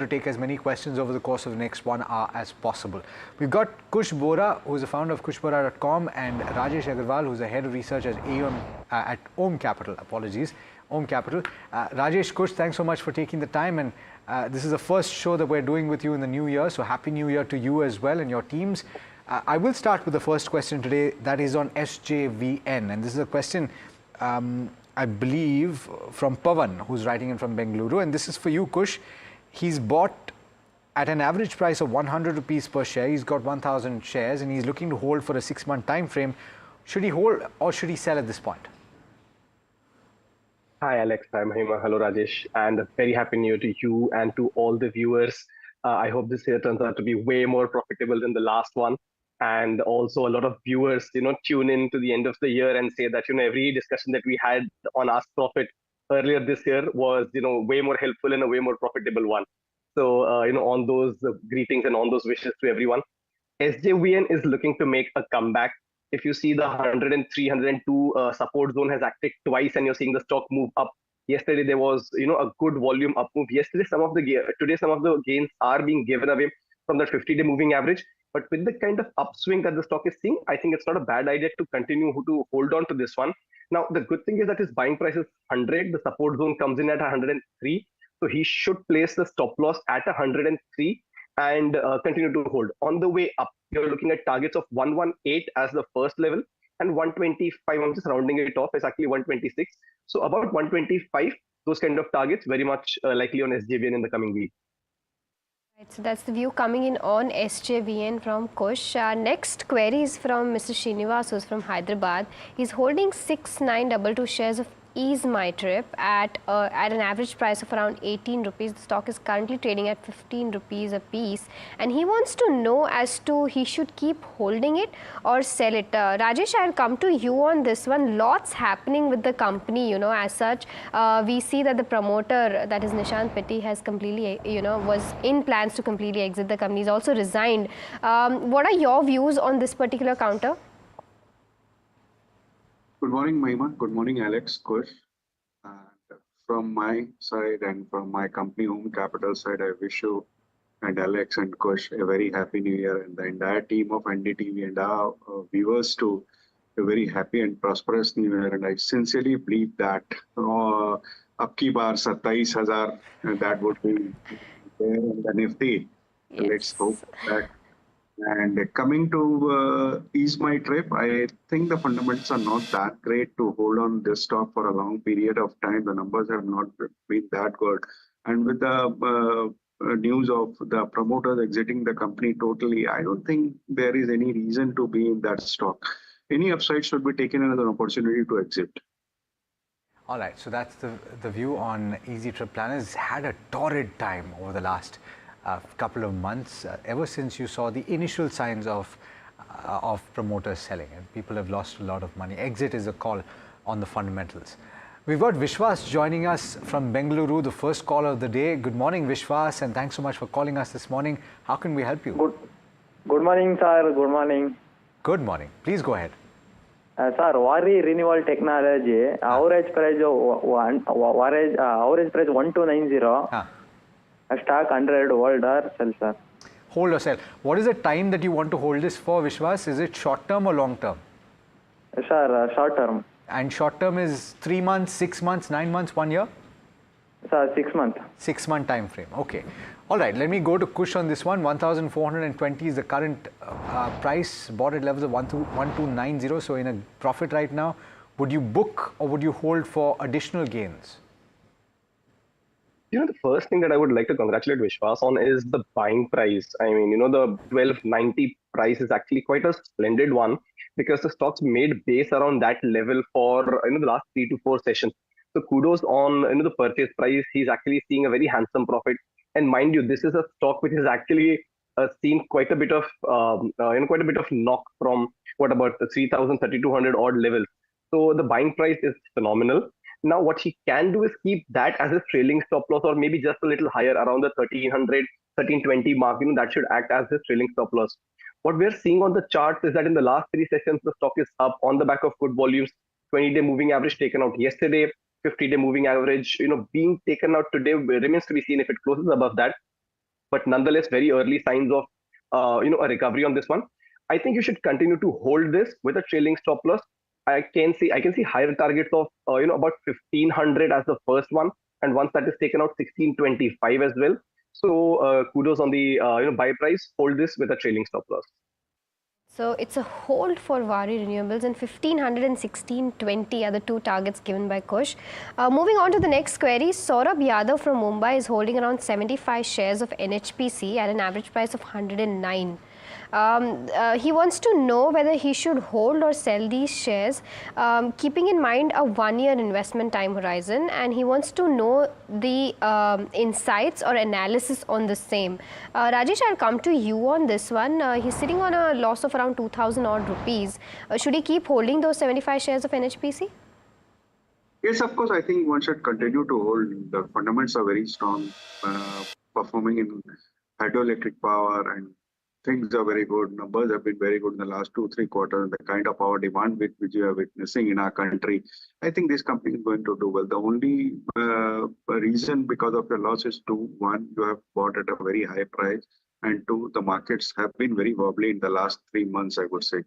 to take as many questions over the course of the next 1 hour as possible. We've got Kush Bora, who's the founder of kushbora.com, and Rajesh Agarwal, who's the head of research at Om Capital. Om Capital. Rajesh, Kush, thanks so much for taking the time. And this is the first show that we're doing with you in the new year. So Happy New Year to you as well and your teams. I will start with the first question today. That is on SJVN. And this is a question, I believe, from Pavan, who's writing in from Bengaluru. And this is for you, Kush. He's bought at an average price of 100 rupees per share. He's got 1,000 shares and he's looking to hold for a 6-month time frame. Should he hold or should he sell at this point? Hi, Alex. Hi, Mahima. Hello, Rajesh. And a very happy new year to you and to all the viewers. I hope this year turns out to be way more profitable than the last one. And also a lot of viewers, tune in to the end of the year and say that, every discussion that we had on Ask Profit earlier this year was, way more helpful and a way more profitable one. So, on those greetings and on those wishes to everyone. SJVN is looking to make a comeback. If you see the 103, 102 support zone has acted twice and you're seeing the stock move up. Yesterday, there was, a good volume up move. Today, some of the gains are being given away from that 50-day moving average. But with the kind of upswing that the stock is seeing, I think it's not a bad idea to continue to hold on to this one. Now, the good thing is that his buying price is 100. The support zone comes in at 103. So he should place the stop loss at 103 and continue to hold. On the way up, you're looking at targets of 118 as the first level and 125. I'm just rounding it off. It's actually 126. So about 125, those kind of targets very much likely on SJVN in the coming week. Right, so that's the view coming in on SJVN from Kush. Next query is from Mr. Srinivas, who's from Hyderabad. He's holding 6922 shares of Ease My Trip at an average price of around 18 rupees. The stock is currently trading at 15 rupees a piece, and he wants to know as to he should keep holding it or sell it. Rajesh, I'll come to you on this one. Lots happening with the company, as such. We see that the promoter, that is Nishant Petty, has completely, was in plans to completely exit the company. He's also resigned. What are your views on this particular counter? Good morning, Mahima. Good morning, Alex, Kush. From my side and from my company, Om Capital side, I wish you and Alex and Kush a very happy new year, and the entire team of NDTV and our viewers too a very happy and prosperous new year. And I sincerely believe that up ki baar 27,000 that would be there in the Nifty. Yes. Let's hope that. And coming to Ease My Trip, I think the fundamentals are not that great to hold on this stock for a long period of time. The numbers have not been that good. And with the news of the promoters exiting the company totally, I don't think there is any reason to be in that stock. Any upside should be taken as an opportunity to exit. All right, so that's the view on Easy Trip Planners. Had a torrid time over the last couple of months, ever since you saw the initial signs of promoters selling, and people have lost a lot of money. Exit is a call on the fundamentals. We've got Vishwas joining us from Bengaluru, the first caller of the day. Good morning, Vishwas, and thanks so much for calling us this morning. How can we help you? Good morning, sir. Good morning. Good morning. Please go ahead. Sir, Wari Renewal Technology, average price 1290. Stock 100, hold or sell, sir? Hold or sell. What is the time that you want to hold this for, Vishwas? Is it short term or long term? Sir, short term. And short term is 3 months, 6 months, 9 months, 1 year? Sir, 6 months. 6 month time frame. Okay. All right. Let me go to Kush on this one. 1,420 is the current price. Bought at levels of 1290. So in a profit right now. Would you book or would you hold for additional gains? The first thing that I would like to congratulate Vishwas on is the buying price. I mean, the 1290 price is actually quite a splendid one because the stock's made base around that level for the last 3 to 4 sessions. So kudos on the purchase price. He's actually seeing a very handsome profit. And mind you, this is a stock which has actually seen quite a bit of knock from what about the 3,200 odd levels. So the buying price is phenomenal. Now, what he can do is keep that as a trailing stop loss, or maybe just a little higher around the 1300, 1320 mark. That should act as his trailing stop loss. What we're seeing on the charts is that in the last 3 sessions, the stock is up on the back of good volumes. 20-day moving average taken out yesterday, 50-day moving average, being taken out today. Remains to be seen if it closes above that. but nonetheless, very early signs of a recovery on this one. I think you should continue to hold this with a trailing stop loss. I can see higher targets of about 1500 as the first one, and once that is taken out, 1625 as well. So kudos on the buy price. Hold this with a trailing stop loss. So it's a hold for Wari Renewables, and 1500 and 1620 are the two targets given by Kush. Moving on to the next query, Saurabh Yadav from Mumbai is holding around 75 shares of NHPC at an average price of 109. He wants to know whether he should hold or sell these shares, keeping in mind a 1-year investment time horizon, and he wants to know the insights or analysis on the same. Rajesh, I'll come to you on this one. He's sitting on a loss of around 2,000 odd rupees. Should he keep holding those 75 shares of NHPC? Yes, of course. I think one should continue to hold. The fundamentals are very strong, performing in hydroelectric power, and things are very good. Numbers have been very good in the last 2-3 quarters. The kind of power demand which we are witnessing in our country, I think this company is going to do well. The only reason because of the loss is two. One, you have bought at a very high price, and two, the markets have been very wobbly in the last 3 months, I would say.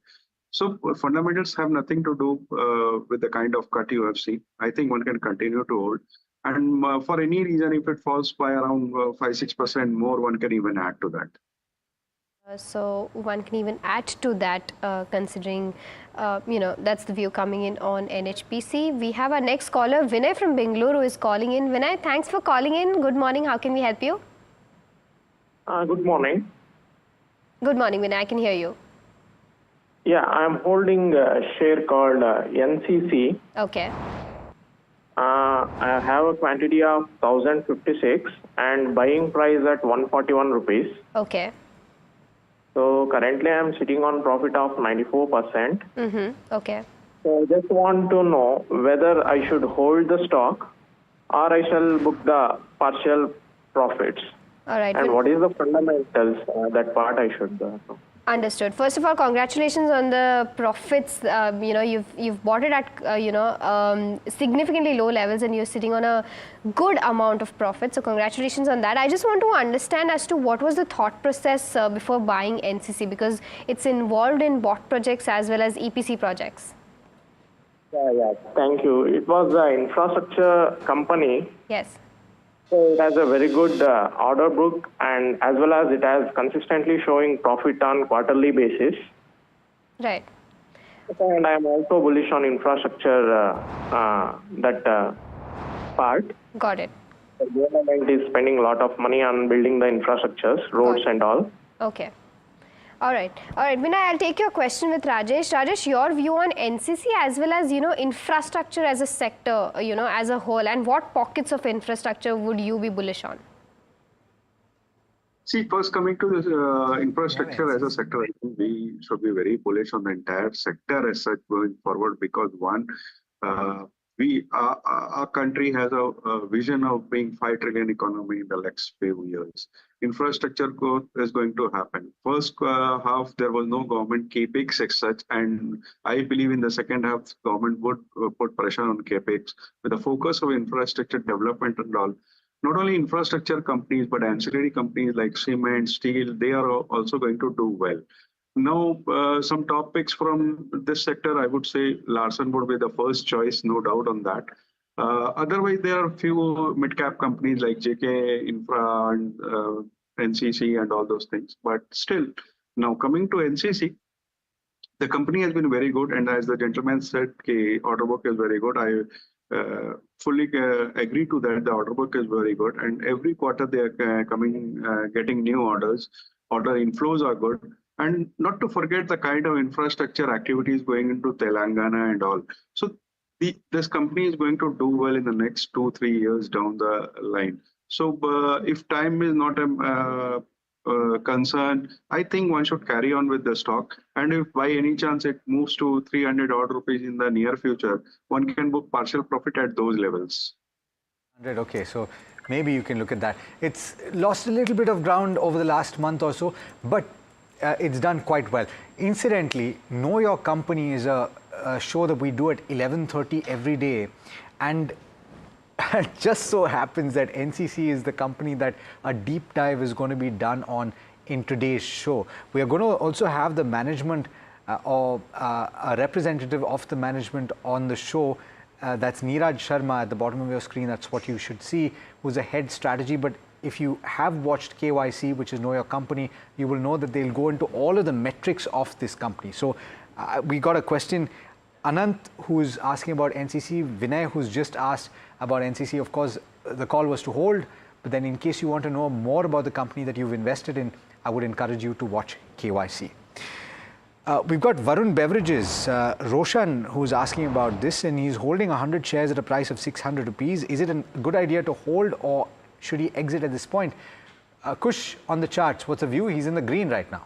So fundamentals have nothing to do with the kind of cut you have seen. I think one can continue to hold. And for any reason, if it falls by around 5-6% more, one can even add to that. So one can even add to that, considering, that's the view coming in on NHPC. We have our next caller, Vinay from Bengaluru, who is calling in. Vinay, thanks for calling in. Good morning. How can we help you? Good morning. Good morning, Vinay. I can hear you. Yeah, I'm holding a share called NCC. Okay. I have a quantity of 1056 and buying price at 141 rupees. Okay. So currently I'm sitting on profit of 94%. Okay. So I just want to know whether I should hold the stock or I shall book the partial profits. All right. And what is the fundamentals? That part I should know. Understood. First of all, congratulations on the profits. You've bought it at significantly low levels, and you're sitting on a good amount of profit. So congratulations on that. I just want to understand as to what was the thought process before buying NCC, because it's involved in bot projects as well as EPC projects. Yeah. Thank you. It was an infrastructure company. Yes. So it has a very good order book, and as well as it has consistently showing profit on quarterly basis. Right. And I am also bullish on infrastructure, that part. Got it. The government is spending a lot of money on building the infrastructures, roads and all. Okay. All right. Vinay, I'll take your question with Rajesh. Rajesh, your view on NCC as well as, infrastructure as a sector, as a whole, and what pockets of infrastructure would you be bullish on? See, first coming to this infrastructure as a sector, I think we should be very bullish on the entire sector as such going forward, because one, our country has a vision of being 5 trillion economy in the next few years. Infrastructure growth is going to happen. First half, there was no government capex as such, and I believe in the second half, government would put pressure on capex with a focus of infrastructure development and all. Not only infrastructure companies, but ancillary companies like cement, steel, they are also going to do well. Now, some topics from this sector, I would say Larsen would be the first choice, no doubt on that. Otherwise, there are a few mid-cap companies like JK Infra and NCC and all those things. But still, now coming to NCC, the company has been very good. And as the gentleman said, the order book is very good. I fully agree to that. The order book is very good. And every quarter they are getting new orders. Order inflows are good. And not to forget the kind of infrastructure activities going into Telangana and all. So this company is going to do well in the next 2-3 years down the line. So if time is not a concern, I think one should carry on with the stock. And if by any chance it moves to 300 odd rupees in the near future, one can book partial profit at those levels. Okay, so maybe you can look at that. It's lost a little bit of ground over the last month or so, but it's done quite well. Incidentally, Know Your Company is a show that we do at 11:30 every day, and it just so happens that NCC is the company that a deep dive is going to be done on in today's show. We are going to also have the management or a representative of the management on the show. That's Neeraj Sharma at the bottom of your screen. That's what you should see, who's a head strategy. But if you have watched KYC, which is Know Your Company, you will know that they'll go into all of the metrics of this company. So we got a question. Anant, who's asking about NCC, Vinay, who's just asked about NCC. Of course, the call was to hold, but then in case you want to know more about the company that you've invested in, I would encourage you to watch KYC. We've got Varun Beverages, Roshan, who's asking about this, and he's holding 100 shares at a price of 600 rupees. Is it a good idea to hold, or should he exit at this point? Kush, on the charts, what's the view? He's in the green right now.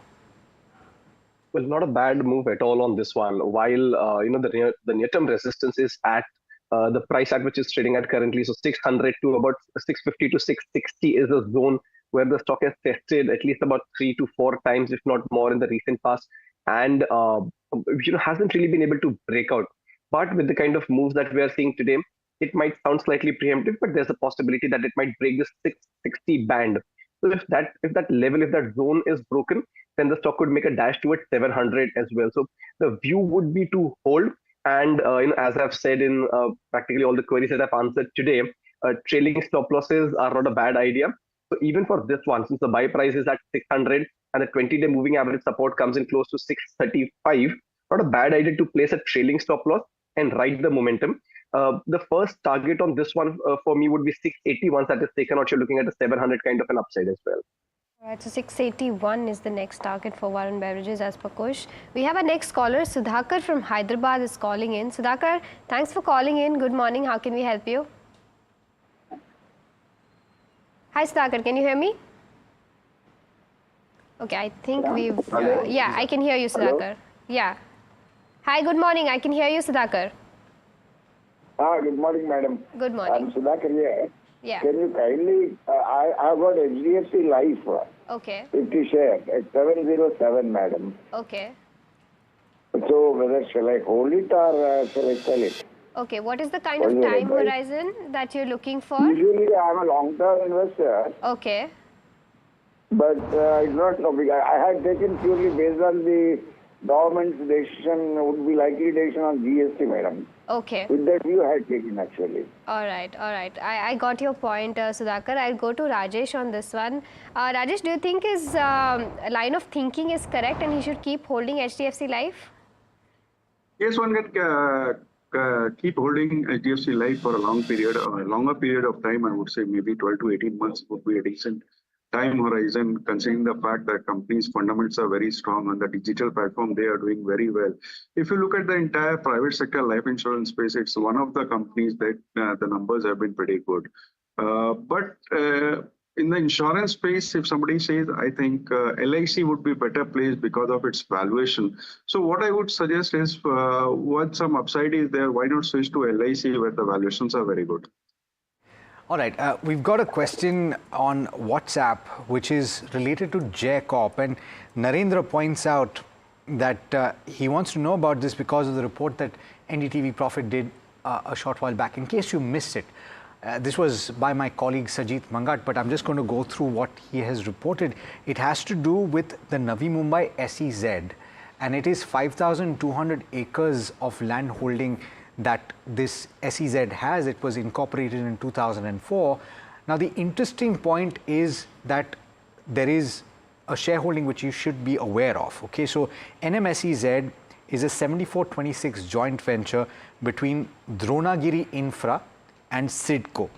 Well, not a bad move at all on this one. While the near-term resistance is at the price at which it's trading at currently, so 600 to about 650 to 660 is a zone where the stock has tested at least about 3 to 4 times, if not more, in the recent past, and hasn't really been able to break out. But with the kind of moves that we are seeing today, it might sound slightly preemptive, but there's a possibility that it might break the 660 band. So if that zone is broken, then the stock could make a dash towards 700 as well. So the view would be to hold. And as I've said in practically all the queries that I've answered today, trailing stop losses are not a bad idea. So even for this one, since the buy price is at 600 and the 20-day moving average support comes in close to 635, not a bad idea to place a trailing stop loss and ride the momentum. The first target on this one for me would be 680 once that is taken out. You're looking at a 700 kind of an upside as well. All right, so 681 is the next target for Varun Beverages as per Kush. We have our next caller, Sudhakar from Hyderabad is calling in. Sudhakar, thanks for calling in. Good morning. How can we help you? Hi, Sudhakar. Can you hear me? Okay, I think we've... yeah, I can hear you, Sudhakar. Hello? Yeah. Hi, good morning. I can hear you, Sudhakar. Good morning, madam. Good morning. I'm Sudhakar here. Yeah. Can you kindly, I've got NDTV Life. Okay. 50 shares at 707, madam. Okay. So whether shall I hold it or shall I sell it? Okay, what is the kind of time horizon that you're looking for? Usually I'm a long-term investor. Okay. But I do not know, because I had taken purely based on the government's decision, would be likely decision on GST, madam. Okay. With that view I had taken actually. All right. I got your point, Sudhakar. I'll go to Rajesh on this one. Rajesh, do you think his line of thinking is correct and he should keep holding HDFC Life? Yes, one can keep holding HDFC Life for a longer period of time. I would say maybe 12 to 18 months would be a decent time horizon, considering the fact that companies' fundamentals are very strong on the digital platform. They are doing very well. If you look at the entire private sector life insurance space, it's one of the companies that the numbers have been pretty good. But in the insurance space, if somebody says, I think LIC would be better placed because of its valuation. So what I would suggest is, once some upside is there, why not switch to LIC where the valuations are very good? All right, we've got a question on WhatsApp, which is related to Jay Corp. And Narendra points out that he wants to know about this because of the report that NDTV Profit did a short while back. In case you missed it, this was by my colleague Sajit Mangat, but I'm just going to go through what he has reported. It has to do with the Navi Mumbai SEZ, and it is 5,200 acres of land holding that this SEZ has. It was incorporated in 2004. Now, the interesting point is that there is a shareholding which you should be aware of. Okay, so NMSEZ is a 74-26 joint venture between Dronagiri Infra and Sidco.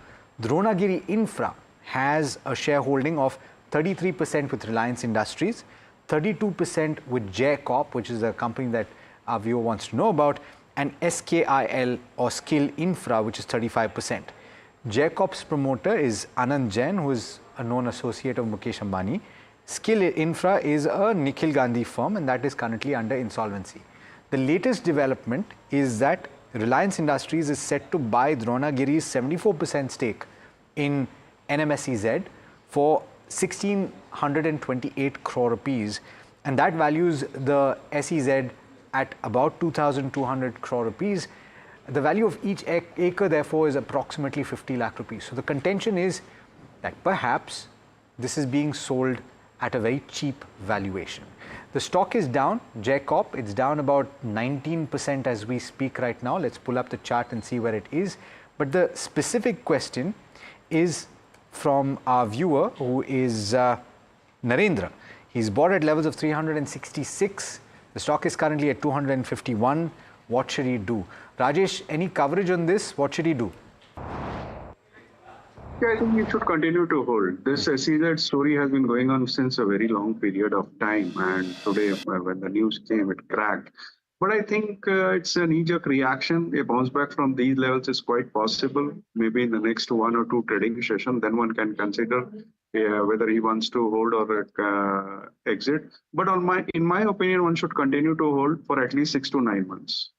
Dronagiri Infra has a shareholding of 33% with Reliance Industries, 32% with Jay Corp, which is a company that our viewer wants to know about, and SKIL or Skill Infra, which is 35%. Jay Corp's promoter is Anand Jain, who is a known associate of Mukesh Ambani. Skill Infra is a Nikhil Gandhi firm, and that is currently under insolvency. The latest development is that Reliance Industries is set to buy Dronagiri's 74% stake in NMSEZ for 1,628 crore rupees, and that values the SEZ at about 2,200 crore rupees. The value of each acre, therefore, is approximately 50 lakh rupees. So the contention is that perhaps this is being sold at a very cheap valuation. The stock is down, JCOP, it's down about 19% as we speak right now. Let's pull up the chart and see where it is. But the specific question is from our viewer, who is Narendra. He's bought at levels of 366. The stock is currently at 251. What should he do? Rajesh, any coverage on this? What should he do? Yeah, I think it should continue to hold. This SEZ story has been going on since a very long period of time, and today, when the news came, it cracked. But I think it's a knee-jerk reaction. A bounce back from these levels is quite possible. Maybe in the next 1 or 2 trading sessions, then one can consider whether he wants to hold or exit. But in my opinion, one should continue to hold for at least 6 to 9 months.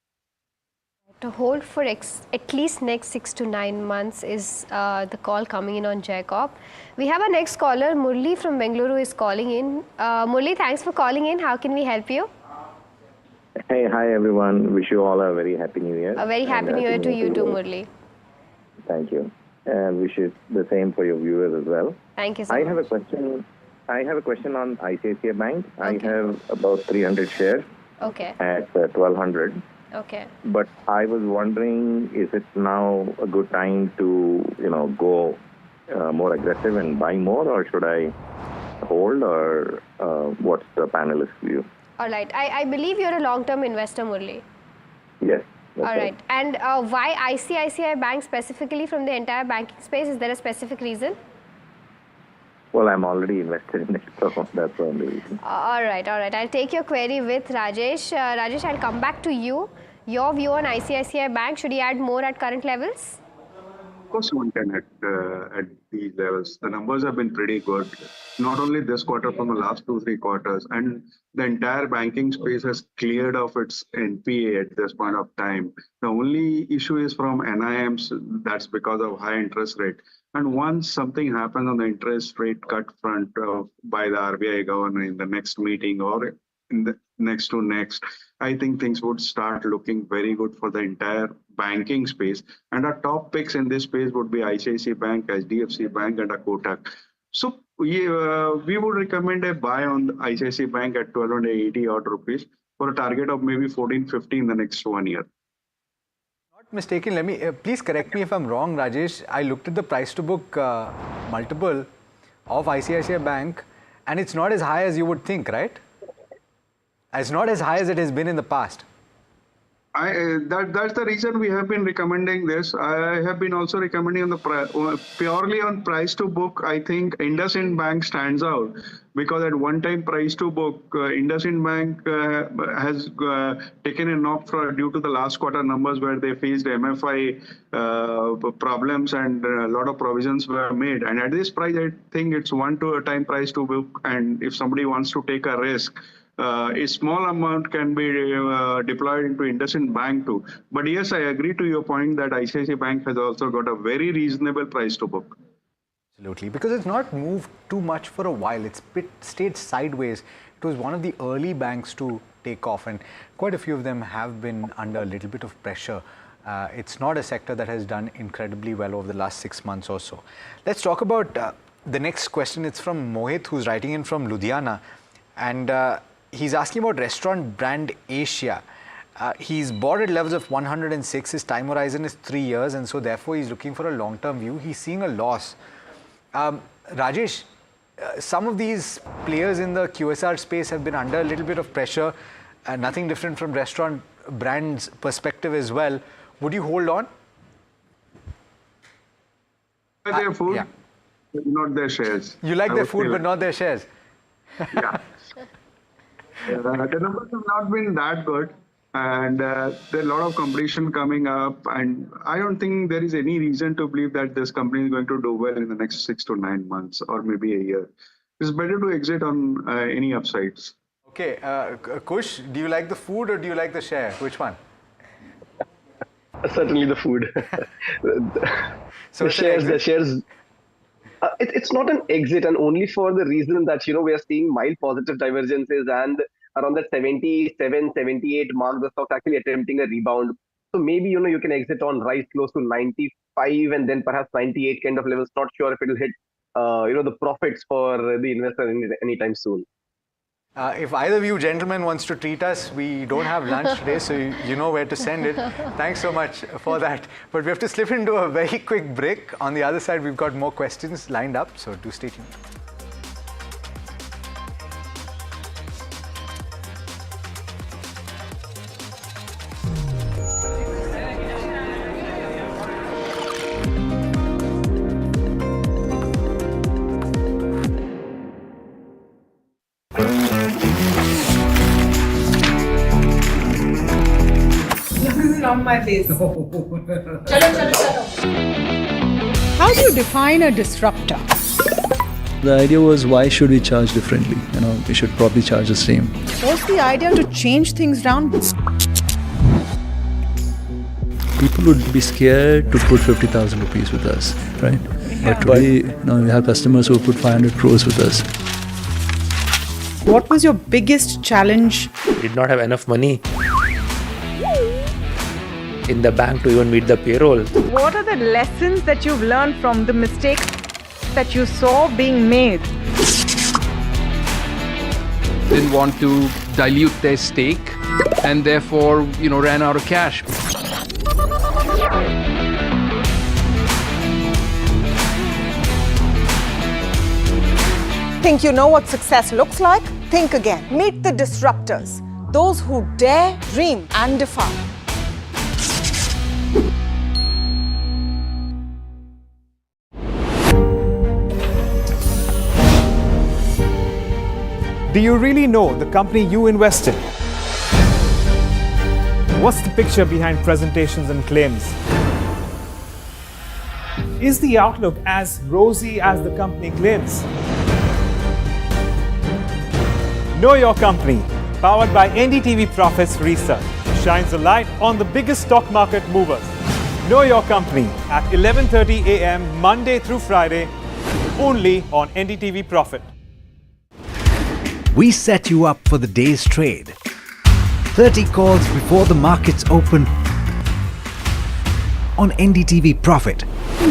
To hold for at least next 6 to 9 months is the call coming in on JCOP. We have our next caller, Murli from Bengaluru, is calling in. Murli, thanks for calling in. How can we help you? Hey, hi everyone. Wish you all a very happy new year. A very happy new year to you too, Murli. Thank you. And wish it the same for your viewers as well. Thank you so much. I have a question on ICICI Bank. Okay. I have about 300 shares at 1200. Okay. But I was wondering, is it now a good time to, go more aggressive and buy more, or should I hold, or what's the panelist view? All right. I believe you're a long-term investor, Murli. Yes. All right. And why ICICI Bank specifically from the entire banking space? Is there a specific reason? Well, I'm already invested in it, so that's the only reason. All right. I'll take your query with Rajesh. Rajesh, I'll come back to you. Your view on ICICI Bank, should he add more at current levels? Of course, one can at these levels. The numbers have been pretty good. Not only this quarter, from the last 2-3 quarters, and the entire banking space has cleared off its NPA at this point of time. The only issue is from NIMs. That's because of high interest rate. And once something happens on the interest rate cut front by the RBI governor in the next meeting or in the next to next, I think things would start looking very good for the entire banking space. And our top picks in this space would be ICICI Bank, HDFC Bank, and a Kotak. So we would recommend a buy on the ICICI Bank at 1280 odd rupees for a target of maybe 1450 in the next 1 year. Not mistaken, let me please correct me if I'm wrong, Rajesh. I looked at the price to book multiple of ICICI Bank, and it's not as high as you would think, right? It's not as high as it has been in the past. That's the reason we have been recommending this. I have been also recommending on the purely on price to book. I think IndusInd Bank stands out because at one time price to book, IndusInd Bank has taken a knock due to the last quarter numbers where they faced MFI problems and a lot of provisions were made. And at this price, I think it's 1 to a time price to book. And if somebody wants to take a risk, a small amount can be deployed into IndusInd Bank too. But yes, I agree to your point that ICICI Bank has also got a very reasonable price to book. Absolutely, because it's not moved too much for a while. It's stayed sideways. It was one of the early banks to take off, and quite a few of them have been under a little bit of pressure. It's not a sector that has done incredibly well over the last 6 months or so. Let's talk about the next question. It's from Mohit, who's writing in from Ludhiana, and he's asking about restaurant brand Asia. He's bought at levels of 106. His time horizon is 3 years, and so therefore he's looking for a long-term view. He's seeing a loss. Rajesh, some of these players in the QSR space have been under a little bit of pressure. Nothing different from restaurant brands perspective as well. Would you hold on? Their food, yeah. Not their shares. You like their food, but not their shares. Yeah. The numbers have not been that good, and there's a lot of competition coming up, and I don't think there is any reason to believe that this company is going to do well in the next 6 to 9 months or maybe a year. It's better to exit on any upsides. Okay, Kush, do you like the food or do you like the share? Which one? Certainly the food. So the shares. It's not an exit, and only for the reason that, we are seeing mild positive divergences, and around that 77, 78 mark, the stock's actually attempting a rebound. So maybe, you can exit on rise close to 95 and then perhaps 98 kind of levels. Not sure if it will hit, the profits for the investor anytime soon. If either of you gentlemen wants to treat us, we don't have lunch today, so you know where to send it. Thanks so much for that. But we have to slip into a very quick break. On the other side, we've got more questions lined up, so do stay tuned. On my face. Chalo, chalo, chalo. How do you define a disruptor? The idea was, why should we charge differently? We should probably charge the same. What's the idea to change things around? People would be scared to put 50,000 rupees with us, right? But today, we have customers who put 500 crores with us. What was your biggest challenge? We did not have enough money in the bank to even meet the payroll. What are the lessons that you've learned from the mistakes that you saw being made? Didn't want to dilute their stake and therefore, ran out of cash. Think you know what success looks like? Think again. Meet the disruptors, those who dare, dream and defy. Do you really know the company you invest in? What's the picture behind presentations and claims? Is the outlook as rosy as the company claims? Know your company, powered by NDTV Profits Research, shines a light on the biggest stock market movers. Know your company at 11:30 a.m. Monday through Friday, only on NDTV Profit. We set you up for the day's trade. 30 calls before the markets open on NDTV Profit.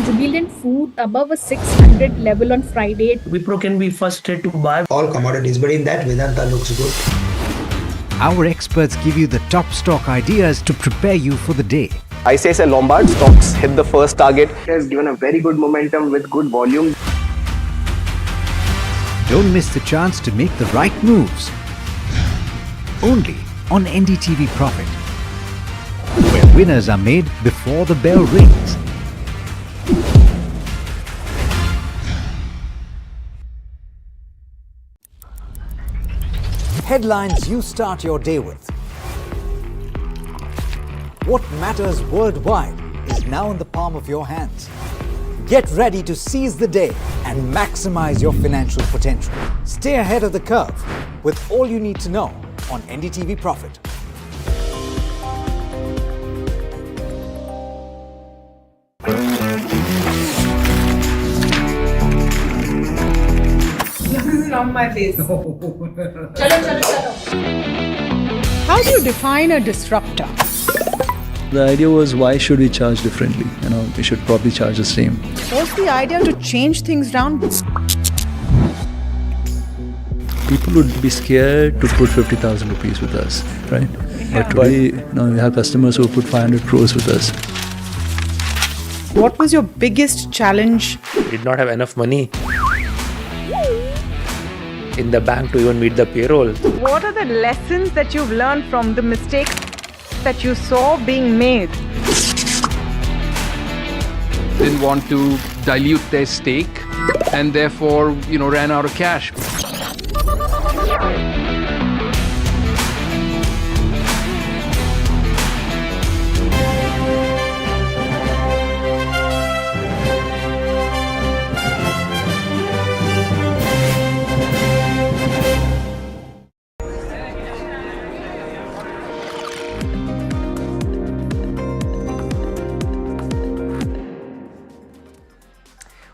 Jubilant Food above a 600 level on Friday. Wipro can be first trade to buy all commodities, but in that Vedanta looks good. Our experts give you the top stock ideas to prepare you for the day. ICICI Lombard stocks hit the first target. It has given a very good momentum with good volume. Don't miss the chance to make the right moves. Only on NDTV Profit, where winners are made before the bell rings. Headlines you start your day with. What matters worldwide is now in the palm of your hands. Get ready to seize the day and maximize your financial potential. Stay ahead of the curve with all you need to know on NDTV Profit. On my face. Chalo, chalo, chalo. How do you define a disruptor? The idea was, why should we charge differently? We should probably charge the same. What's the idea to change things around? People would be scared to put 50,000 rupees with us, right? But today, we have customers who put 500 crores with us. What was your biggest challenge? We did not have enough money in the bank to even meet the payroll. What are the lessons that you've learned from the mistakes that you saw being made? Didn't want to dilute their stake and therefore, ran out of cash.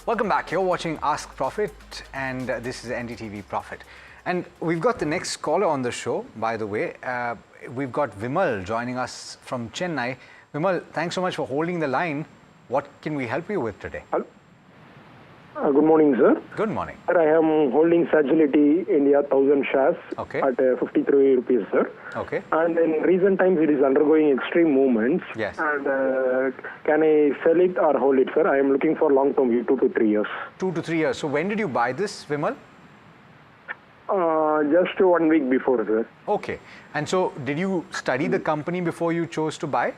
Welcome back. You're watching Ask Profit, and this is NDTV Profit. And we've got the next caller on the show, by the way. We've got Vimal joining us from Chennai. Vimal, thanks so much for holding the line. What can we help you with today? Good morning, sir. Good morning. Sir, I am holding Sagility India 1000 shares at 53 rupees, sir. Okay. And in recent times, it is undergoing extreme movements. Yes. And can I sell it or hold it, sir? I am looking for long-term view, 2 to 3 years. 2 to 3 years. So when did you buy this, Vimal? Just 1 week before, sir. Okay. And so did you study the company before you chose to buy?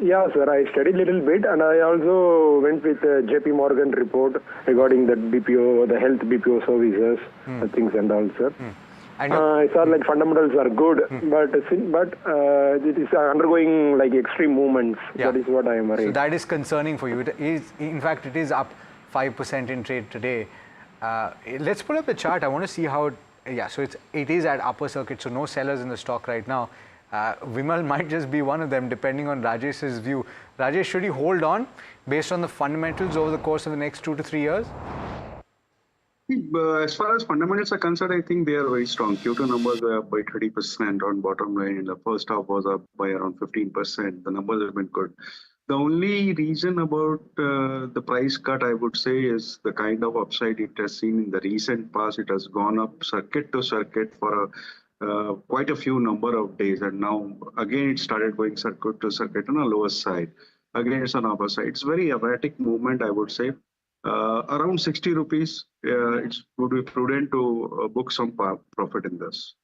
Yeah, sir. I studied a little bit, and I also went with JP Morgan report regarding the BPO, the health BPO services, things and all, sir. I saw like fundamentals are good, but it is undergoing like extreme movements. Yeah. That is what I am worried. So that is concerning for you. It is, in fact, it is up 5% in trade today. Let's pull up the chart. I want to see how. So it is at upper circuit. So no sellers in the stock right now. Vimal might just be one of them, depending on Rajesh's view. Rajesh, should he hold on based on the fundamentals over the course of the next 2 to 3 years? As far as fundamentals are concerned, I think they are very strong. Q2 numbers were up by 30% on bottom line. The first half was up by around 15%. The numbers have been good. The only reason about the price cut, I would say, is the kind of upside it has seen in the recent past. It has gone up circuit to circuit for quite a few number of days, and now again it started going circuit to circuit on a lower side. Again, it's on upper side. It's very erratic movement, I would say. Around 60 rupees, it would be prudent to book some profit in this.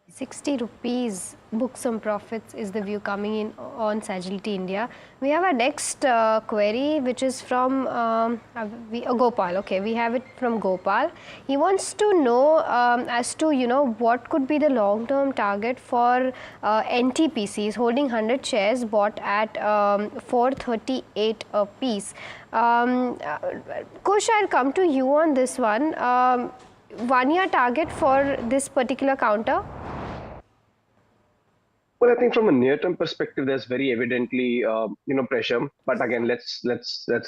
60 rupees, book some profits is the view coming in on Sagility India. We have our next query, which is from Gopal. Okay, we have it from Gopal. He wants to know as to, what could be the long-term target for NTPC. He's holding 100 shares bought at 438 a piece. Kush, I'll come to you on this one. 1 year target for this particular counter? Well, I think from a near-term perspective, there's very evidently, pressure. But again, let's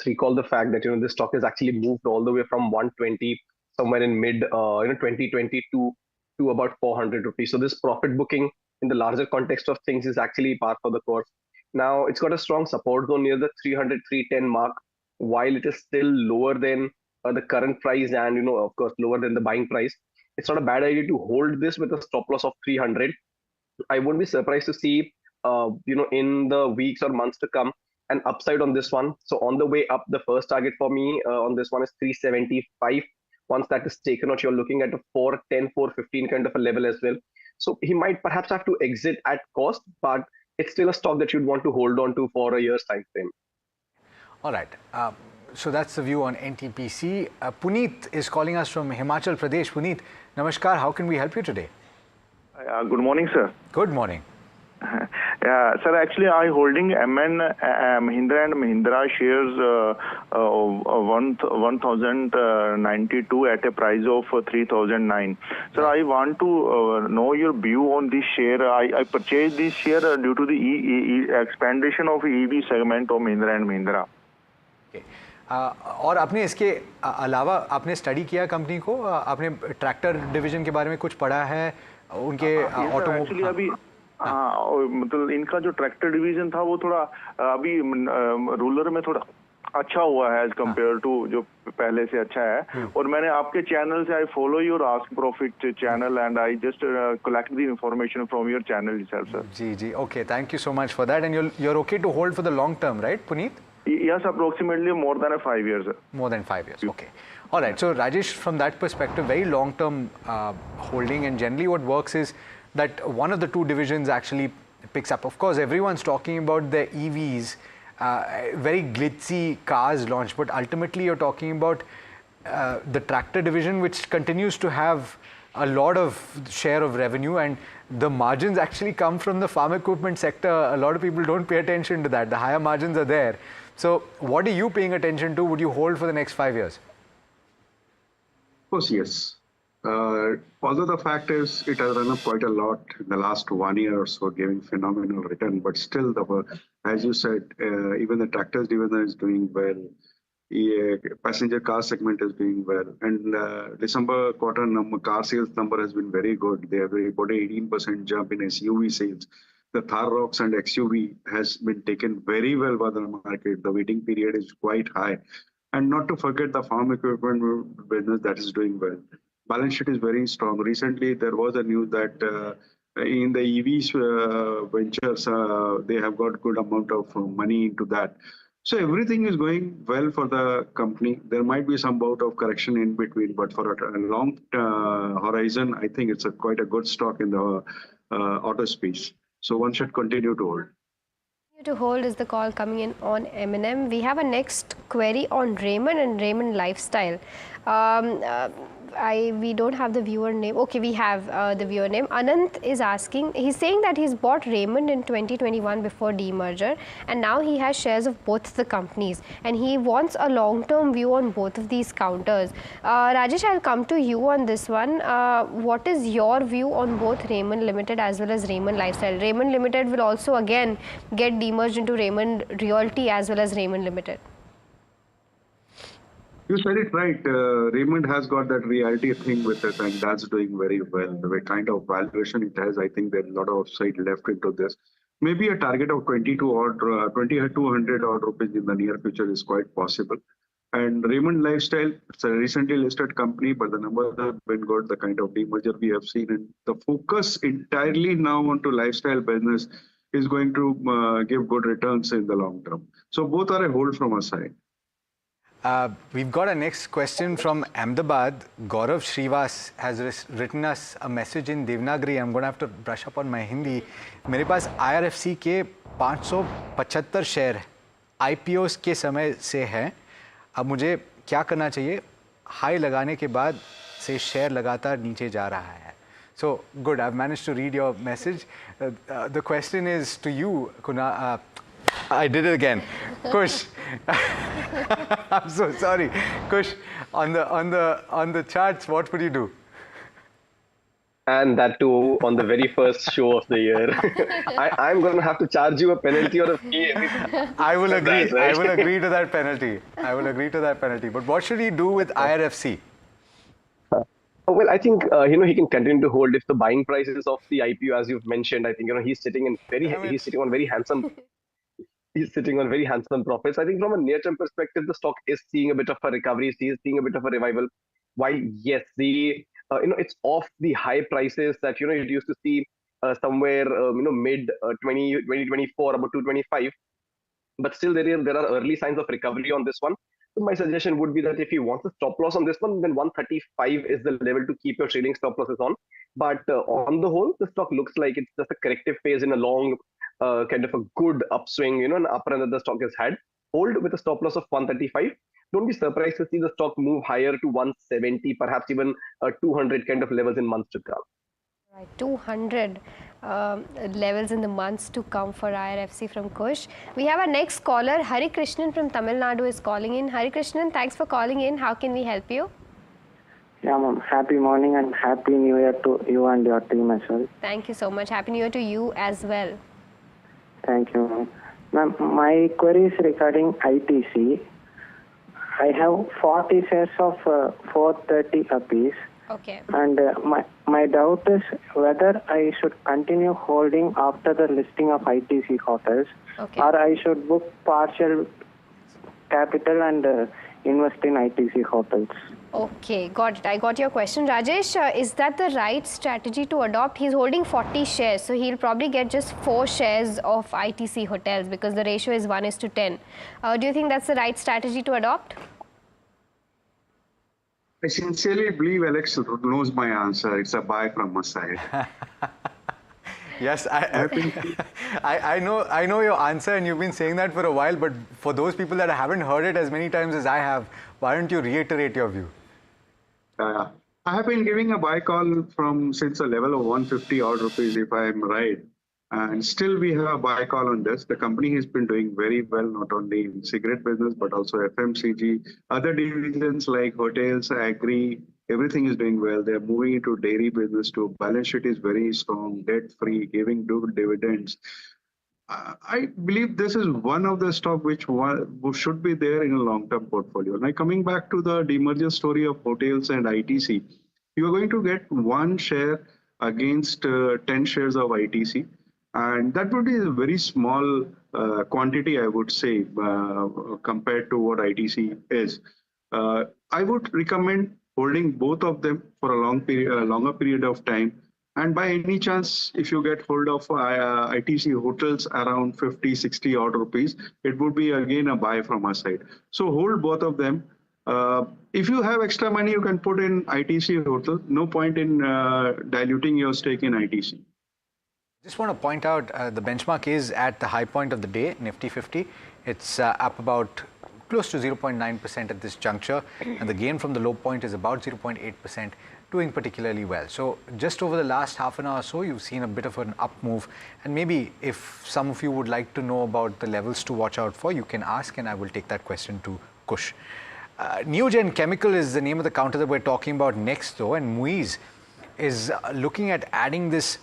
recall the fact that this stock has actually moved all the way from 120 somewhere in mid 2022 to about 400 rupees. So this profit booking in the larger context of things is actually par for the course. Now it's got a strong support zone near the 300-310 mark, while it is still lower than the current price and of course lower than the buying price. It's not a bad idea to hold this with a stop loss of 300. I wouldn't be surprised to see, in the weeks or months to come, an upside on this one. So on the way up, the first target for me on this one is 375. Once that is taken out, you're looking at a 410, 415 kind of a level as well. So he might perhaps have to exit at cost, but it's still a stock that you'd want to hold on to for a year's time frame. All right. So that's the view on NTPC. Puneet is calling us from Himachal Pradesh. Puneet, namaskar. How can we help you today? Good morning, sir. Good morning. Yeah, sir, actually I holding Mahindra and Mahindra shares 1092 at a price of 3009. Sir, I want to know your view on this share. I purchased this share due to the expansion of EV segment of Mahindra and Mahindra. Okay. और आपने इसके अलावा आपने study किया company को, आपने tractor division के बारे में कुछ पढ़ा है उनके ऑटोमोबाइल अभी मतलब इनका जो ट्रैक्टर डिवीजन था वो थोड़ा अभी रूरल में थोड़ा अच्छा हुआ है एज कम्पेयर टू जो पहले से अच्छा है. और मैंने आपके चैनल से I follow your ask profit channel and I just collect the information from your channel itself, sir. जी okay, thank you so much for that and you're okay to hold for the long term, right, Puneet? Yes, approximately more than 5 years. More than 5 years, okay. All right, so Rajesh, from that perspective, very long-term holding, and generally what works is that one of the two divisions actually picks up. Of course, everyone's talking about the EVs, very glitzy cars launch, but ultimately you're talking about the tractor division, which continues to have a lot of share of revenue, and the margins actually come from the farm equipment sector. A lot of people don't pay attention to that. The higher margins are there. So what are you paying attention to? Would you hold for the next 5 years? Of course, yes. Although the fact is it has run up quite a lot in the last 1 year or so, giving phenomenal return, but still, as you said, even the tractors division is doing well. Passenger car segment is doing well, and December quarter car sales number has been very good. They have reported 18% jump in SUV sales. the Thar Rocks and XUV has been taken very well by the market. The waiting period is quite high. And not to forget the farm equipment business that is doing well. Balance sheet is very strong. Recently, there was a news that in the EVs ventures, they have got good amount of money into that. So everything is going well for the company. There might be some bout of correction in between, but for a long horizon, I think it's quite a good stock in the auto space. So one should continue to hold. To hold is the call coming in on M&M. We have a next query on Raymond and Raymond Lifestyle. We don't have the viewer name. Okay, we have the viewer name. Anant is asking, he's saying that he's bought Raymond in 2021 before demerger, and now he has shares of both the companies, and he wants a long-term view on both of these counters. Rajesh, I'll come to you on this one. What is your view on both Raymond Limited as well as Raymond Lifestyle? Raymond Limited will also again get demerged into Raymond Realty as well as Raymond Limited. You said it right. Raymond has got that reality thing with it, and that's doing very well. The kind of valuation it has, I think there's a lot of upside left into this. Maybe a target of 200 odd rupees in the near future is quite possible. And Raymond Lifestyle, it's a recently listed company, but the numbers have been good. The kind of demerger we have seen, and the focus entirely now onto lifestyle business is going to give good returns in the long term. So both are a hold from our side. We've got a next question from Ahmedabad. Gaurav Shrivas has written us a message in Devanagari. I'm going to have to brush up on my Hindi. मेरे पास IRFC के 575 share IPOs के समय से हैं. अब मुझे क्या करना चाहिए? हाई लगाने के बाद से शेयर लगातार नीचे जा रहा है. So good, I've managed to read your message. The question is to you, Kunal. I did it again. Kush. I'm so sorry. Kush, on the charts, what would you do? And that too on the very first show of the year. I'm going to have to charge you a penalty or a fee. I will agree. That, right? I will agree to that penalty. I will agree to that penalty. But what should he do with IRFC? Well, I think he can continue to hold if the buying prices of the IPO, as you've mentioned. I think he's sitting on very handsome. He's sitting on very handsome profits. I think from a near-term perspective, the stock is seeing a bit of a recovery. He is seeing a bit of a revival. While yes, it's off the high prices that it used to see somewhere mid 2024 about 225. But still there are early signs of recovery on this one. So my suggestion would be that if you want a stop loss on this one, then 135 is the level to keep your trading stop losses on. But on the whole, the stock looks like it's just a corrective phase in a long kind of a good upswing, an upper end that the stock has had. Hold with a stop loss of 135. Don't be surprised to see the stock move higher to 170, perhaps even 200 kind of levels in months to come. Right, 200 levels in the months to come for IRFC from Kush. We have our next caller, Hari Krishnan from Tamil Nadu is calling in. Hari Krishnan, thanks for calling in. How can we help you? Yeah, ma'am. Happy morning and happy new year to you and your team as well. Thank you so much. Happy new year to you as well. Thank you, ma'am. Ma'am, my query is regarding ITC. I have 40 shares of 430 apiece. Okay. And my doubt is whether I should continue holding after the listing of ITC hotels, or I should book partial capital and invest in ITC hotels. Okay, got it. I got your question. Rajesh, is that the right strategy to adopt? He's holding 40 shares, so he'll probably get just 4 shares of ITC hotels because the ratio is 1:10. Do you think that's the right strategy to adopt? I sincerely believe Alex knows my answer. It's a buy from my side. Yes, I know your answer, and you've been saying that for a while. But for those people that haven't heard it as many times as I have, why don't you reiterate your view? I have been giving a buy call from since a level of 150 odd rupees, if I am right. And still we have a buy call on this. The company has been doing very well, not only in cigarette business, but also FMCG. Other divisions like hotels, agri, everything is doing well. They are moving into dairy business too. Balance sheet is very strong, debt-free, giving good dividends. I believe this is one of the stock which should be there in a long-term portfolio. Now, coming back to the demerger story of hotels and ITC, you are going to get 1 share against 10 shares of ITC. And that would be a very small quantity, I would say, compared to what ITC is. I would recommend holding both of them for a longer period of time. And by any chance, if you get hold of ITC hotels around 50, 60 odd rupees, it would be again a buy from our side. So hold both of them. If you have extra money, you can put in ITC hotel. No point in diluting your stake in ITC. Just want to point out the benchmark is at the high point of the day, Nifty 50. It's up about close to 0.9% at this juncture, and the gain from the low point is about 0.8%, doing particularly well. So just over the last half an hour or so, you've seen a bit of an up move, and maybe if some of you would like to know about the levels to watch out for, you can ask, and I will take that question to Kush. Neogen Chemical is the name of the counter that we're talking about next, though, and Muiz is looking at adding this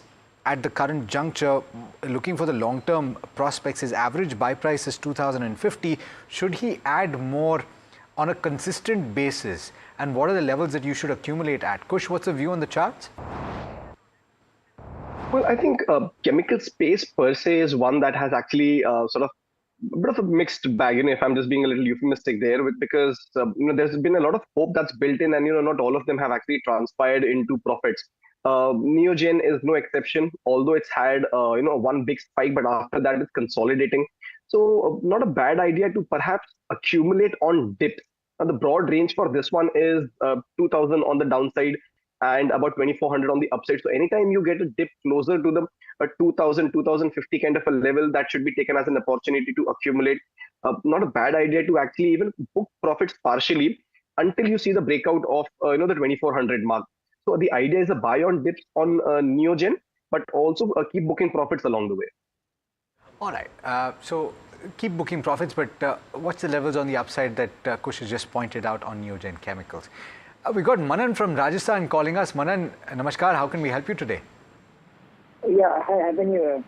at the current juncture, looking for the long-term prospects. His average buy price is 2,050. Should he add more on a consistent basis? And what are the levels that you should accumulate at? Kush, what's the view on the charts? Well, I think chemical space per se is one that has actually sort of a bit of a mixed bag, if I'm just being a little euphemistic there, because there's been a lot of hope that's built in, and not all of them have actually transpired into profits. Neogen is no exception, although it's had one big spike, but after that it's consolidating. So not a bad idea to perhaps accumulate on dips. Now the broad range for this one is 2,000 on the downside and about 2,400 on the upside. So anytime you get a dip closer to the 2,000, 2,050 kind of a level, that should be taken as an opportunity to accumulate. Not a bad idea to actually even book profits partially until you see the breakout of the 2,400 mark. So the idea is a buy on dips on Neogen, but also keep booking profits along the way. All right. So keep booking profits, but what's the levels on the upside that Kush has just pointed out on Neogen Chemicals? We got Manan from Rajasthan calling us. Manan, namaskar. How can we help you today? Yeah, hi, Happy New Year.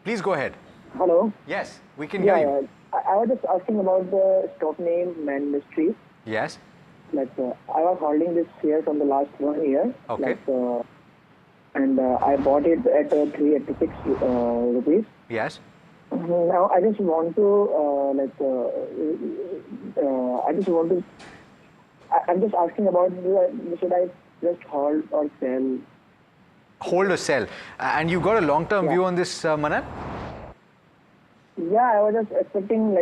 Please go ahead. Hello? Yes, we can hear you. I was just asking about the stock name Industries. Yes. I was holding this share from the last 1 year. Okay. And I bought it at 386 rupees. Yes. Now I just want to I'm just asking about should I just hold or sell? Hold or sell. And you got a long-term view on this, Manan? Yeah, I was just expecting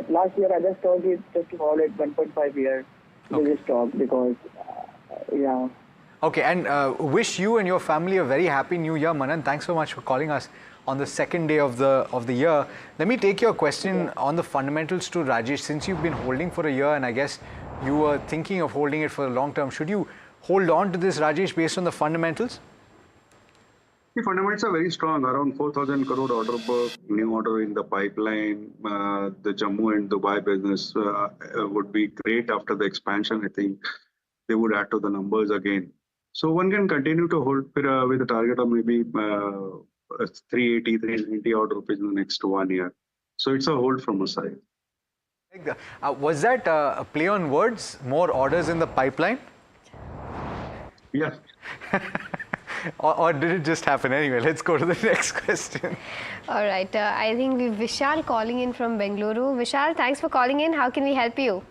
last year I just thought it just to hold it 1.5 years with this stock because yeah. Okay, and wish you and your family a very happy new year, Manan. Thanks so much for calling us on the second day of the year. Let me take your question on the fundamentals to Rajesh. Since you've been holding for a year and I guess you were thinking of holding it for the long term, should you hold on to this, Rajesh, based on the fundamentals? The fundamentals are very strong, around 4,000 crore order book, new order in the pipeline. The Jammu and Dubai business would be great after the expansion. I think they would add to the numbers again. So one can continue to hold with a target of maybe 380, 390 odd rupees in the next 1 year. So it's a hold from a side. Was that a play on words? More orders in the pipeline? Yeah. Or did it just happen? Anyway, let's go to the next question. All right. I think we've Vishal calling in from Bengaluru. Vishal, thanks for calling in. How can we help you?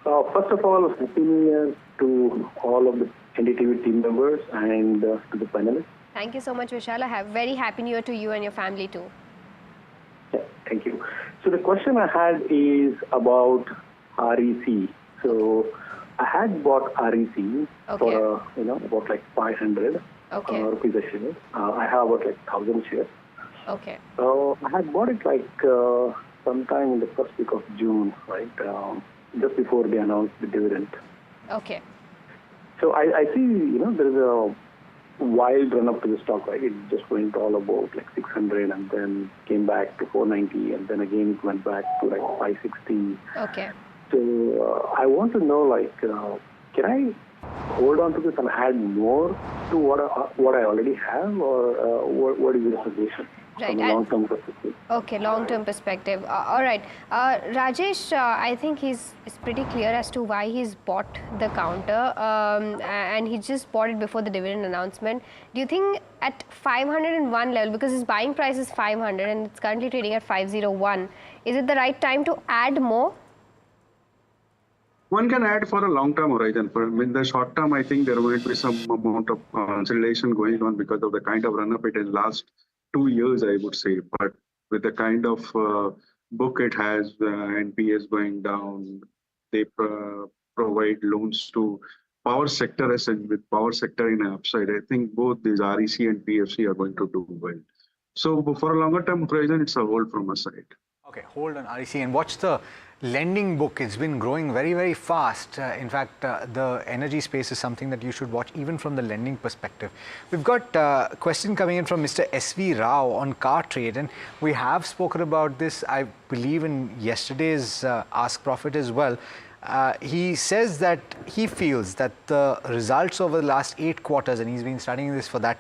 First of all, Happy New Year to all of the NDTV team members and to the panelists. Thank you so much, Vishal. A very happy New Year to you and your family too. Yeah, thank you. So the question I had is about REC. So I had bought REC for about 500 rupees a share. I have about 1,000 shares. Okay. So I had bought it sometime in the first week of June, right? Just before they announced the dividend. Okay. So I see, there is a wild run up to the stock, right? It just went all about 600 and then came back to 490 and then again it went back to 560. Okay. So I want to know, can I hold on to this and add more to what I already have, or what is your suggestion from a long-term perspective? Okay, long-term perspective. All right. Rajesh, I think it's pretty clear as to why he's bought the counter, and he just bought it before the dividend announcement. Do you think at 501 level, because his buying price is 500 and it's currently trading at 501, is it the right time to add more? One can add for a long-term horizon. In the short term, I think there will be some amount of consolidation going on because of the kind of run-up it in last 2 years, I would say. But with the kind of book it has, NPS going down, they provide loans to power sector, and with power sector in upside, I think both these REC and PFC are going to do well. So for a longer-term horizon, it's a hold from a side. Okay, hold on REC and watch the lending book. It's been growing very, very fast. In fact, the energy space is something that you should watch even from the lending perspective. We've got a question coming in from Mr. SV Rao on car trade, and we have spoken about this, I believe, in yesterday's Ask Profit as well. He says that he feels that the results over the last 8 quarters, and he's been studying this for that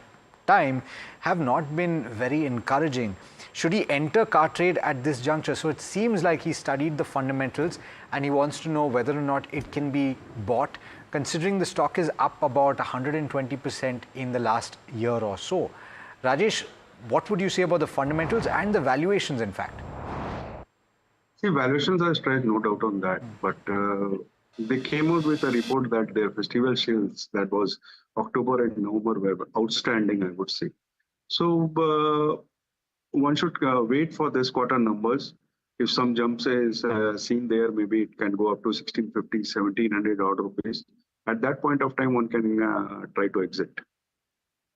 time, have not been very encouraging. Should he enter car trade at this juncture? So it seems like he studied the fundamentals and he wants to know whether or not it can be bought, considering the stock is up about 120% in the last year or so. Rajesh, what would you say about the fundamentals and the valuations, in fact? See, valuations are straight, no doubt on that. But they came out with a report that their festival sales, that was October and November, were outstanding, I would say. So one should wait for this quarter numbers. If some jumps is seen there, maybe it can go up to 1650, 1700 odd rupees. At that point of time, one can try to exit.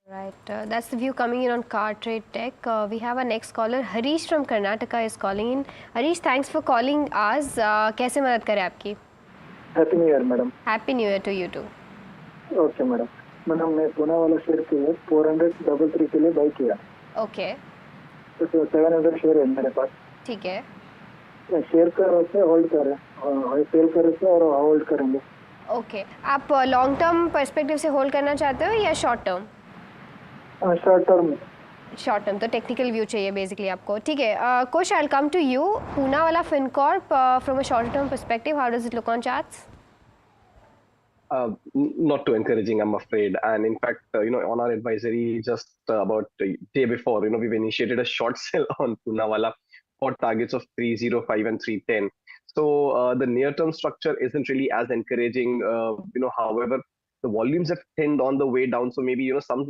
Right, that's the view coming in on car trade tech. We have our next caller, Harish from Karnataka is calling in. Harish, thanks for calling us. कैसे मदद करें आपकी? Happy New Year, madam. Happy New Year to you too. Okay, madam. Madam मैं पूना वाला share के लिए 433 के लिए बाई किया. Okay. तो 700 शेयर है मेरे पास. ठीक है. शेयर कर रहे थे, होल्ड कर रहे हैं, सेल कर रहे थे और होल्ड करेंगे. ओके, आप लॉन्ग टर्म पर्सपेक्टिव से होल्ड करना चाहते हो या short term? Short term. Short term, तो टेक्निकल व्यू चाहिए बेसिकली आपको. ठीक है, Kosh, I will come to you. Poonawalla Fincorp from a short term perspective, how does it look on charts? Not too encouraging, I'm afraid. And in fact, on our advisory just about a day before, we've initiated a short sell on Poonawalla for targets of 305 and 310. So the near-term structure isn't really as encouraging. However, the volumes have thinned on the way down. So maybe, some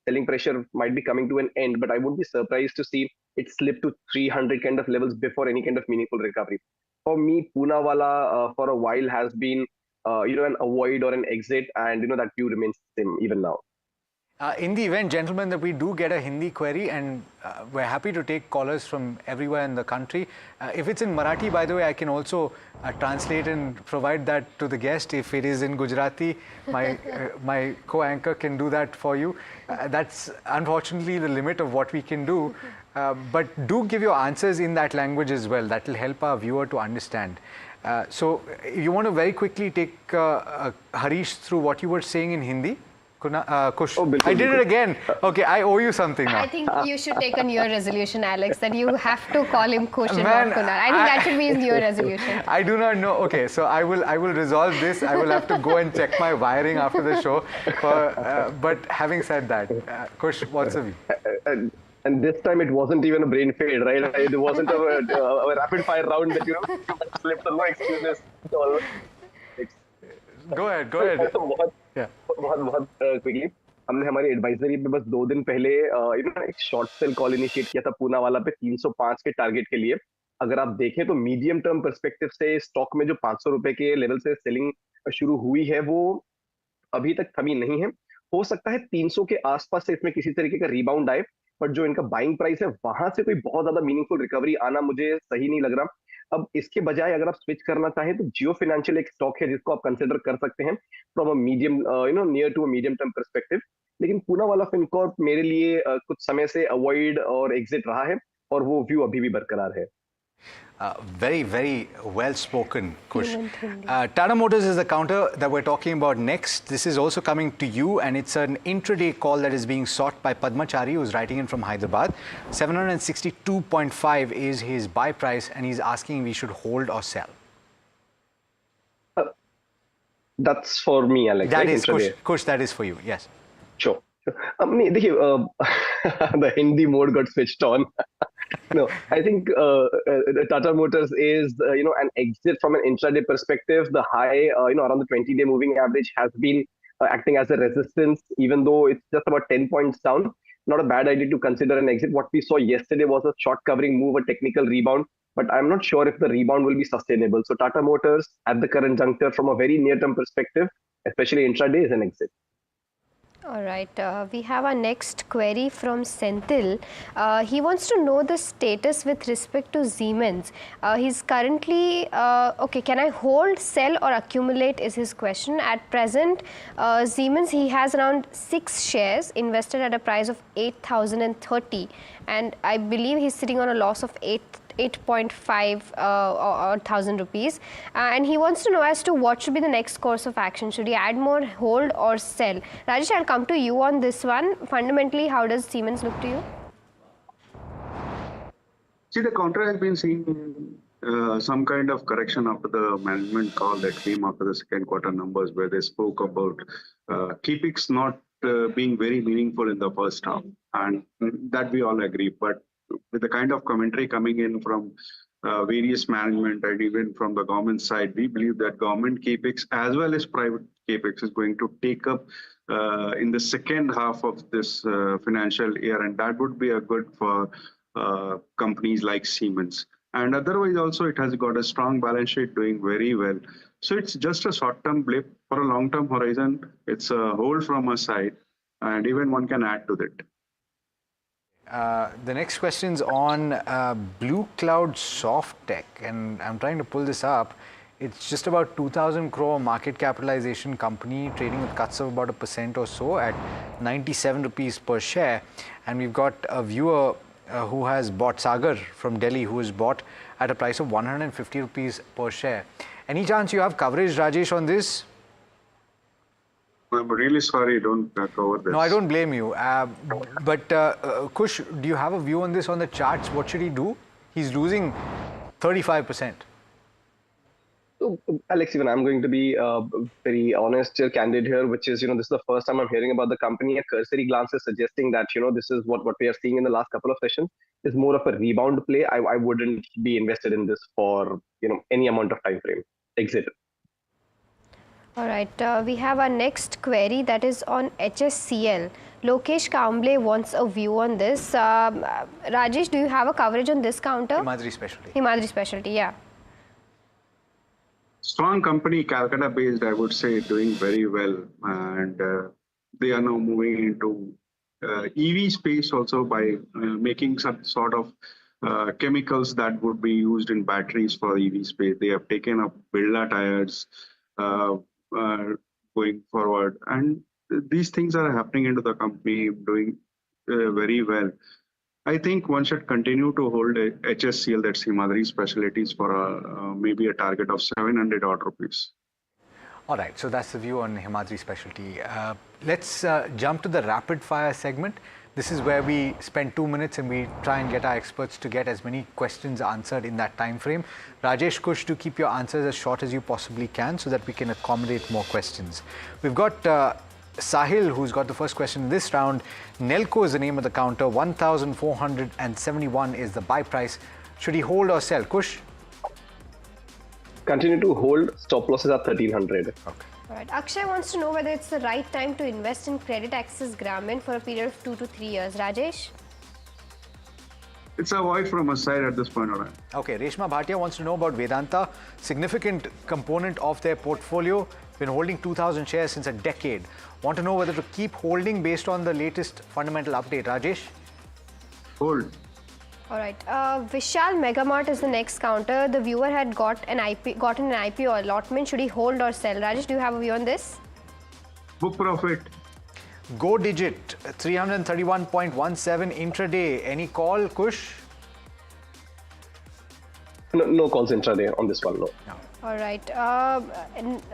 selling pressure might be coming to an end, but I wouldn't be surprised to see it slip to 300 kind of levels before any kind of meaningful recovery. For me, Poonawalla for a while has been an avoid or an exit, and that view remains the same even now. In the event, gentlemen, that we do get a Hindi query, and we're happy to take callers from everywhere in the country. If it's in Marathi, by the way, I can also translate and provide that to the guest. If it is in Gujarati, my co-anchor can do that for you. That's unfortunately the limit of what we can do. But do give your answers in that language as well. That will help our viewer to understand. So you want to very quickly take Harish through what you were saying in Hindi? Kush, I did it again. Okay, I owe you something now. I think you should take a New Year resolution, Alex, that you have to call him Kush and not Kunal. I think that should be his New Year resolution. I do not know. Okay, so I will resolve this. I will have to go and check my wiring after the show. But having said that, Kush, what's the view? And this time it wasn't even a brain fade, right? It wasn't a rapid fire round that you slipped on. No excuses. Go ahead. बहुत quickly हमने हमारी advisory पे बस 2 दिन पहले एक short cell call initiate किया था पूनावाला पे 305 के टारगेट के लिए. अगर आप देखें तो मीडियम टर्म पर्सपेक्टिव से स्टॉक में जो 500 रुपए के लेवल से सेलिंग शुरू हुई है वो अभी तक थमी नहीं है. हो सकता है 300 के आसपास से इसमें किसी तरीके का रिबाउंड आए, बट जो इनका बाइंग प्राइस है वहां से कोई बहुत ज्यादा मीनिंगफुल रिकवरी आना मुझे सही नहीं लग रहा. अब इसके बजाय अगर आप स्विच करना चाहें तो जियो फाइनेंशियल एक स्टॉक है जिसको आप कंसिडर कर सकते हैं from a medium near to a medium term perspective. लेकिन पूनावाला फिनकॉर्प मेरे लिए कुछ समय से अवॉइड और एग्जिट रहा है और वो व्यू अभी भी बरकरार है. Very, very well spoken, Kush. Tata Motors is the counter that we're talking about next. This is also coming to you, and it's an intraday call that is being sought by Padmachari, who's writing in from Hyderabad. 762.5 is his buy price, and he's asking if we should hold or sell. That's for me, Alex. That right? is, Kush, that is for you, yes. Sure. The Hindi mode got switched on. No, I think the Tata Motors is, an exit from an intraday perspective. The high, around the 20-day moving average has been acting as a resistance, even though it's just about 10 points down. Not a bad idea to consider an exit. What we saw yesterday was a short covering move, a technical rebound, but I'm not sure if the rebound will be sustainable. So Tata Motors at the current juncture from a very near-term perspective, especially intraday, is an exit. All right, we have our next query from Senthil. He wants to know the status with respect to Siemens. He's currently, okay, can I hold, sell or accumulate is his question. At present, Siemens, he has around 6 shares invested at a price of 8,030, and I believe he's sitting on a loss of 8.5 thousand rupees, and he wants to know as to what should be the next course of action. Should he add more, hold or sell? Rajesh, I'll come to you on this one. Fundamentally, how does Siemens look to you? See, the counter has been seeing some kind of correction after the management call that came after the second quarter numbers, where they spoke about CapEx not being very meaningful in the first half, and that we all agree. But with the kind of commentary coming in from various management and even from the government side, we believe that government CapEx as well as private CapEx is going to take up in the second half of this financial year, and that would be a good for companies like Siemens. And otherwise also it has got a strong balance sheet doing very well. So it's just a short-term blip. For a long-term horizon, it's a hold from a side, and even one can add to that. The next question's on Blue Cloud Soft Tech, and I'm trying to pull this up. It's just about 2,000 crore market capitalization company trading with cuts of about 1% or so at 97 rupees per share. And we've got a viewer who has bought, Sagar from Delhi, who has bought at a price of 150 rupees per share. Any chance you have coverage, Rajesh, on this? I'm really sorry, don't cover this. No, I don't blame you. But Kush, do you have a view on this on the charts? What should he do? He's losing 35%. So, Alex, even I'm going to be very honest here, candid here, which is, this is the first time I'm hearing about the company. A cursory glance is suggesting that, this is what we are seeing in the last couple of sessions is more of a rebound play. I wouldn't be invested in this for, any amount of time frame. Exit. All right, we have our next query that is on HSCL. Lokesh Kamble wants a view on this. Rajesh, do you have a coverage on this counter? Himadri Specialty. Himadri Specialty, yeah. Strong company, Calcutta based, I would say, doing very well. And they are now moving into EV space also by making some sort of chemicals that would be used in batteries for EV space. They have taken up Birla tires going forward. And these things are happening into the company, doing very well. I think one should continue to hold a HSCL, that's Himadri Specialties, for maybe a target of 700 odd rupees. All right, so that's the view on Himadri Specialty. Let's jump to the rapid fire segment. This is where we spend 2 minutes and we try and get our experts to get as many questions answered in that time frame. Rajesh, Kush, do keep your answers as short as you possibly can so that we can accommodate more questions. We've got Sahil, who's got the first question in this round. Nelco is the name of the counter. 1,471 is the buy price. Should he hold or sell? Kush? Continue to hold. Stop losses are 1,300. Okay. All right. Akshay wants to know whether it's the right time to invest in Credit Access Grameen for a period of 2 to 3 years. Rajesh? It's a void from a side at this point of time. Okay. Reshma Bhatia wants to know about Vedanta. Significant component of their portfolio. Been holding 2,000 shares since a decade. Want to know whether to keep holding based on the latest fundamental update. Rajesh? Hold. All right. Vishal Megamart is the next counter. The viewer had gotten an IPO allotment. Should he hold or sell? Rajesh, do you have a view on this? Book profit. Go Digit 331.17 intraday. Any call, Kush? No calls intraday on this one, no. All right.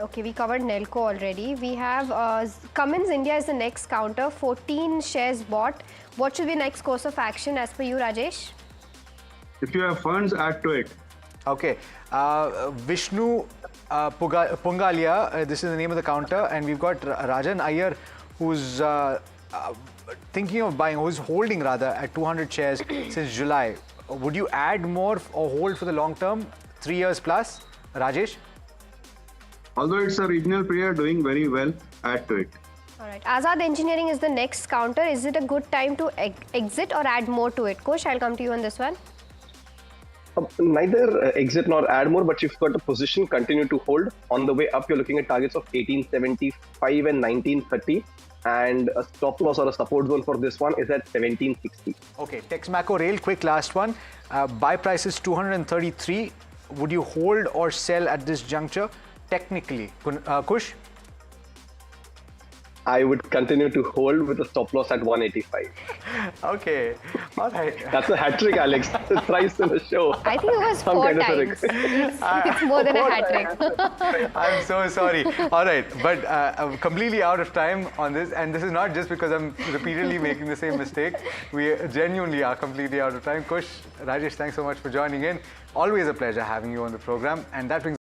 Okay, we covered Nelco already. We have Cummins India is the next counter. 14 shares bought. What should be next course of action as per you, Rajesh? If you have funds, add to it. Okay. Vishnu Pungalia, this is the name of the counter, and we've got Rajan Iyer, who's thinking of buying, who's holding rather at 200 shares since July. Would you add more or hold for the long term, 3 years plus? Rajesh? Although it's a regional player doing very well, add to it. All right. Azad Engineering is the next counter. Is it a good time to exit or add more to it? Kush, I'll come to you on this one. Neither exit nor add more, but you've got a position, continue to hold. On the way up, you're looking at targets of 1875 and 1930. And a stop loss or a support zone for this one is at 1760. Okay, Texmaco Rail, quick last one. Buy price is 233. Would you hold or sell at this juncture? Technically, Kush? I would continue to hold with a stop loss at 185. Okay, all right. That's a hat trick, Alex. Thrice in the show. I think it was 4 times. It's more than a hat trick. I'm so sorry. All right, but I'm completely out of time on this, and this is not just because I'm repeatedly making the same mistake. We genuinely are completely out of time. Kush, Rajesh, thanks so much for joining in. Always a pleasure having you on the program, and that brings